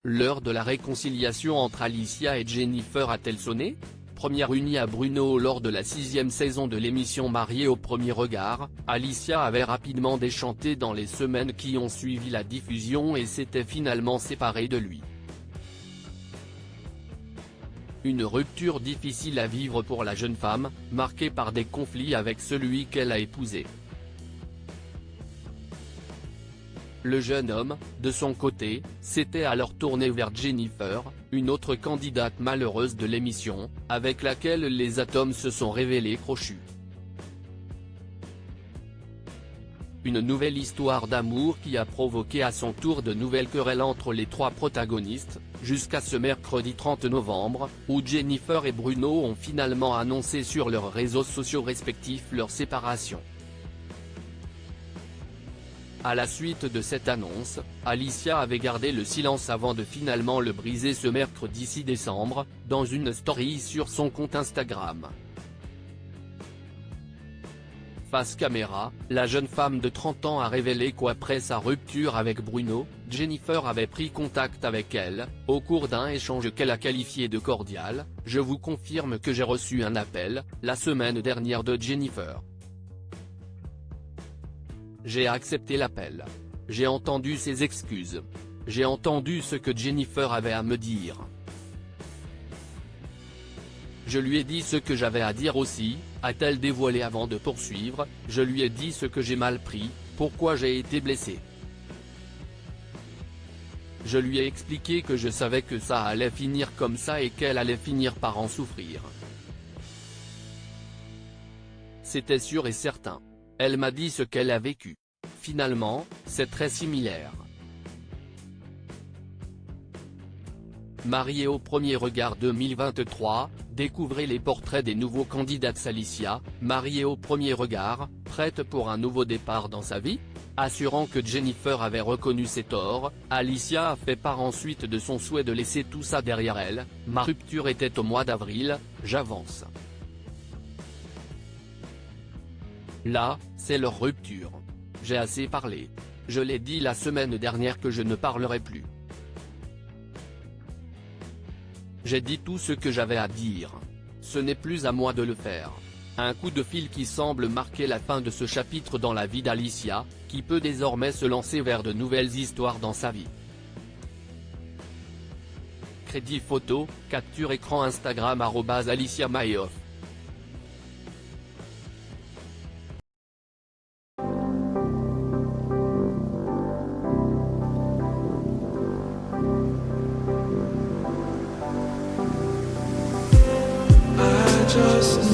L'heure de la réconciliation entre Alicia et Jennifer a-t-elle sonné? Première unie à Bruno lors de la 6e saison de l'émission Mariée au premier regard, Alicia avait rapidement déchanté dans les semaines qui ont suivi la diffusion et s'était finalement séparée de lui. Une rupture difficile à vivre pour la jeune femme, marquée par des conflits avec celui qu'elle a épousé. Le jeune homme, de son côté, s'était alors tourné vers Jennifer, une autre candidate malheureuse de l'émission, avec laquelle les atomes se sont révélés crochus. Une nouvelle histoire d'amour qui a provoqué à son tour de nouvelles querelles entre les trois protagonistes, jusqu'à ce mercredi 30 novembre, où Jennifer et Bruno ont finalement annoncé sur leurs réseaux sociaux respectifs leur séparation. À la suite de cette annonce, Alicia avait gardé le silence avant de finalement le briser ce mercredi 6 décembre, dans une story sur son compte Instagram. Face caméra, la jeune femme de 30 ans a révélé qu'après sa rupture avec Bruno, Jennifer avait pris contact avec elle, au cours d'un échange qu'elle a qualifié de cordial. « Je vous confirme que j'ai reçu un appel, la semaine dernière de Jennifer. J'ai accepté l'appel. J'ai entendu ses excuses. J'ai entendu ce que Jennifer avait à me dire. Je lui ai dit ce que j'avais à dire aussi », a-t-elle dévoilé avant de poursuivre. « Je lui ai dit ce que j'ai mal pris, pourquoi j'ai été blessée. Je lui ai expliqué que je savais que ça allait finir comme ça et qu'elle allait finir par en souffrir. C'était sûr et certain. Elle m'a dit ce qu'elle a vécu. Finalement, c'est très similaire. » Mariée au premier regard 2023, découvrez les portraits des nouveaux candidats. Alicia, mariée au premier regard, prête pour un nouveau départ dans sa vie? Assurant que Jennifer avait reconnu ses torts, Alicia a fait part ensuite de son souhait de laisser tout ça derrière elle. « Ma rupture était au mois d'avril, j'avance. Là, c'est leur rupture. J'ai assez parlé. Je l'ai dit la semaine dernière que je ne parlerai plus. J'ai dit tout ce que j'avais à dire. Ce n'est plus à moi de le faire. » Un coup de fil qui semble marquer la fin de ce chapitre dans la vie d'Alicia, qui peut désormais se lancer vers de nouvelles histoires dans sa vie. Crédit photo, capture écran Instagram @AliciaMayoff. Just